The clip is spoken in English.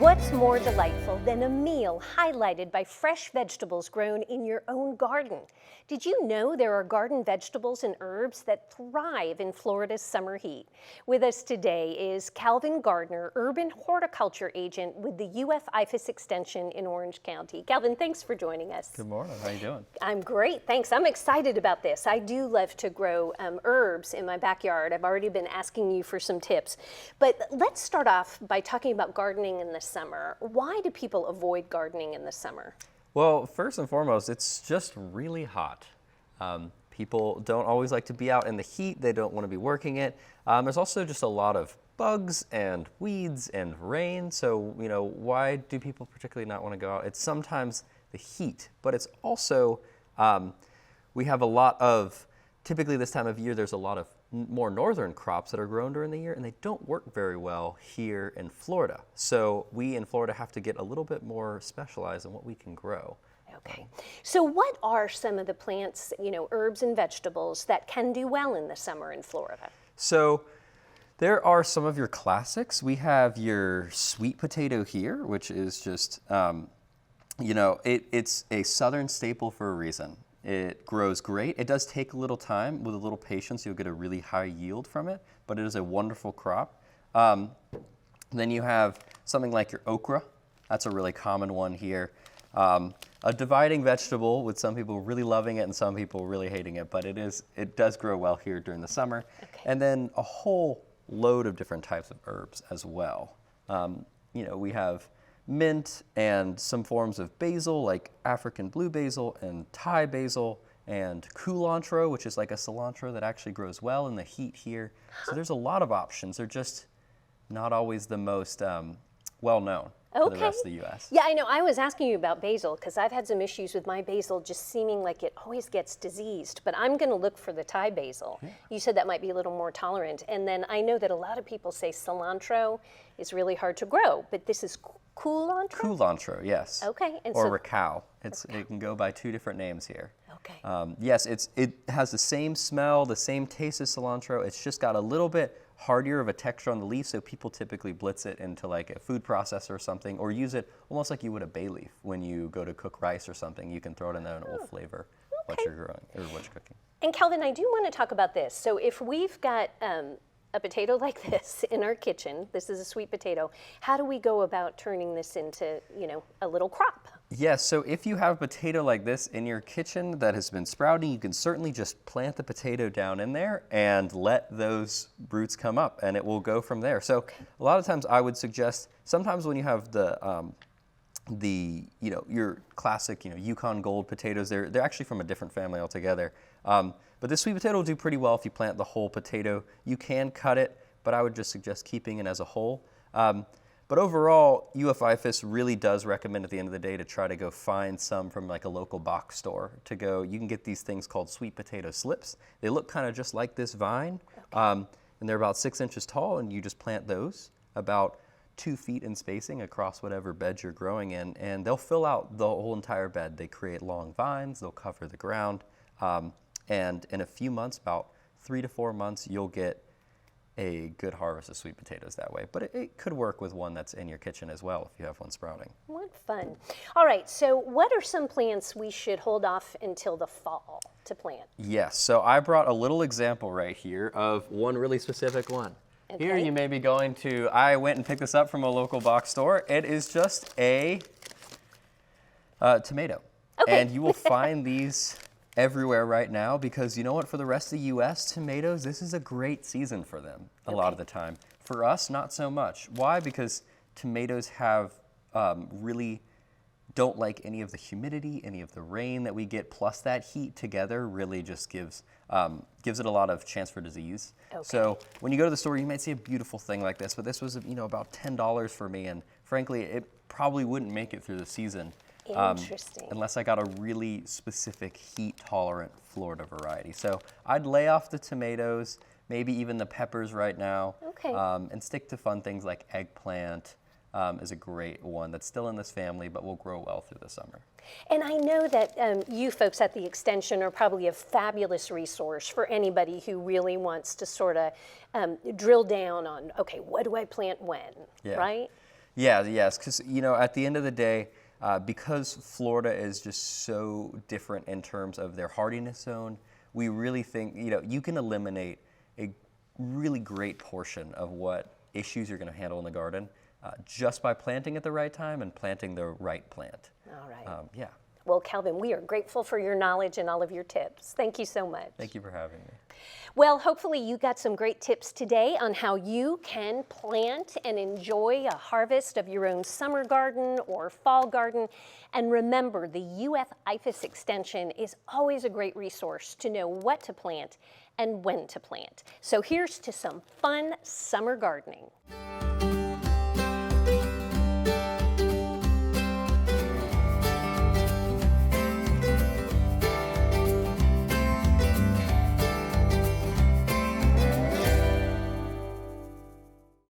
What's more delightful than a meal highlighted by fresh vegetables grown in your own garden? Did you know there are garden vegetables and herbs that thrive in Florida's summer heat? With us today is Calvin Gardner, urban horticulture agent with the UF IFAS Extension in Orange County. Calvin, thanks for joining us. Good morning. How you doing? I'm great, thanks. I'm excited about this. I do love to grow herbs in my backyard. I've already been asking you for some tips. But let's start off by talking about gardening in the summer. Why do people avoid gardening in the summer? Well, first and foremost, it's just really hot. People don't always like to be out in the heat. They don't want to be working it. There's also just a lot of bugs and weeds and rain. So, why do people particularly not want to go out? It's sometimes the heat, but it's also, we have a lot of, typically this time of year, there's a lot of more northern crops that are grown during the year, and they don't work very well here in Florida. So we in Florida have to get a little bit more specialized in what we can grow. Okay. So what are some of the plants, herbs and vegetables that can do well in the summer in Florida? So there are some of your classics. We have your sweet potato here, which is just, it's a southern staple for a reason. It grows great. It does take a little time. With a little patience, you'll get a really high yield from it, but it is a wonderful crop. Then you have something like your okra. That's a really common one here. A dividing vegetable with some people really loving it and some people really hating it, but it does grow well here during the summer. Okay. And then a whole load of different types of herbs as well. We have mint and some forms of basil like African blue basil and Thai basil and cilantro, which is like a cilantro that actually grows well in the heat here. So there's a lot of options. They're just not always the most well known for the rest of the U.S. Yeah, I know. I was asking you about basil because I've had some issues with my basil just seeming like it always gets diseased, but I'm going to look for the Thai basil. Yeah. You said that might be a little more tolerant. And then I know that a lot of people say cilantro is really hard to grow, but this is cilantro? Cilantro, yes. Okay. And or ricau. It can go by two different names here. Okay. Yes, it has the same smell, the same taste as cilantro. It's just got a little bit hardier of a texture on the leaf, so people typically blitz it into like a food processor or something, or use it almost like you would a bay leaf when you go to cook rice or something. You can throw it in there and it will flavor what you're growing or what you're cooking. And Calvin, I do want to talk about this. So if we've got a potato like this in our kitchen, this is a sweet potato, how do we go about turning this into, a little crop? Yes, so if you have a potato like this in your kitchen that has been sprouting, you can certainly just plant the potato down in there and let those roots come up and it will go from there. So a lot of times I would suggest, sometimes when you have your classic, Yukon Gold potatoes, they're actually from a different family altogether. But this sweet potato will do pretty well if you plant the whole potato. You can cut it, but I would just suggest keeping it as a whole. But overall, UF IFAS really does recommend at the end of the day to try to go find some from like a local box store to go. You can get these things called sweet potato slips. They look kind of just like this vine, and they're about 6 inches tall, and you just plant those about 2 feet in spacing across whatever bed you're growing in, and they'll fill out the whole entire bed. They create long vines, they'll cover the ground, and in a few months, about 3 to 4 months, you'll get a good harvest of sweet potatoes that way. But it could work with one that's in your kitchen as well if you have one sprouting. What fun. All right, so what are some plants we should hold off until the fall to plant? Yes, so I brought a little example right here of one really specific one. Okay. Here you may be going to, I went and picked this up from a local box store. It is just a tomato. Okay. And you will find these everywhere right now because you know what, for the rest of the U.S., tomatoes, this is a great season for them a lot of the time. For us, not so much. Why? Because tomatoes have really don't like any of the humidity, any of the rain that we get, plus that heat together really just gives it a lot of chance for disease. Okay. So when you go to the store, you might see a beautiful thing like this, but this was about $10 for me, and frankly, it probably wouldn't make it through the season. Interesting. Unless I got a really specific heat-tolerant Florida variety. So I'd lay off the tomatoes, maybe even the peppers right now, and stick to fun things like eggplant is a great one that's still in this family but will grow well through the summer. And I know that you folks at the Extension are probably a fabulous resource for anybody who really wants to sort of drill down on, okay, what do I plant when, right? Yeah, yes, because at the end of the day, because Florida is just so different in terms of their hardiness zone, we really think you can eliminate a really great portion of what issues you're going to handle in the garden just by planting at the right time and planting the right plant. All right. Yeah. Well, Calvin, we are grateful for your knowledge and all of your tips. Thank you so much. Thank you for having me. Well, hopefully you got some great tips today on how you can plant and enjoy a harvest of your own summer garden or fall garden. And remember, the UF IFAS Extension is always a great resource to know what to plant and when to plant. So here's to some fun summer gardening.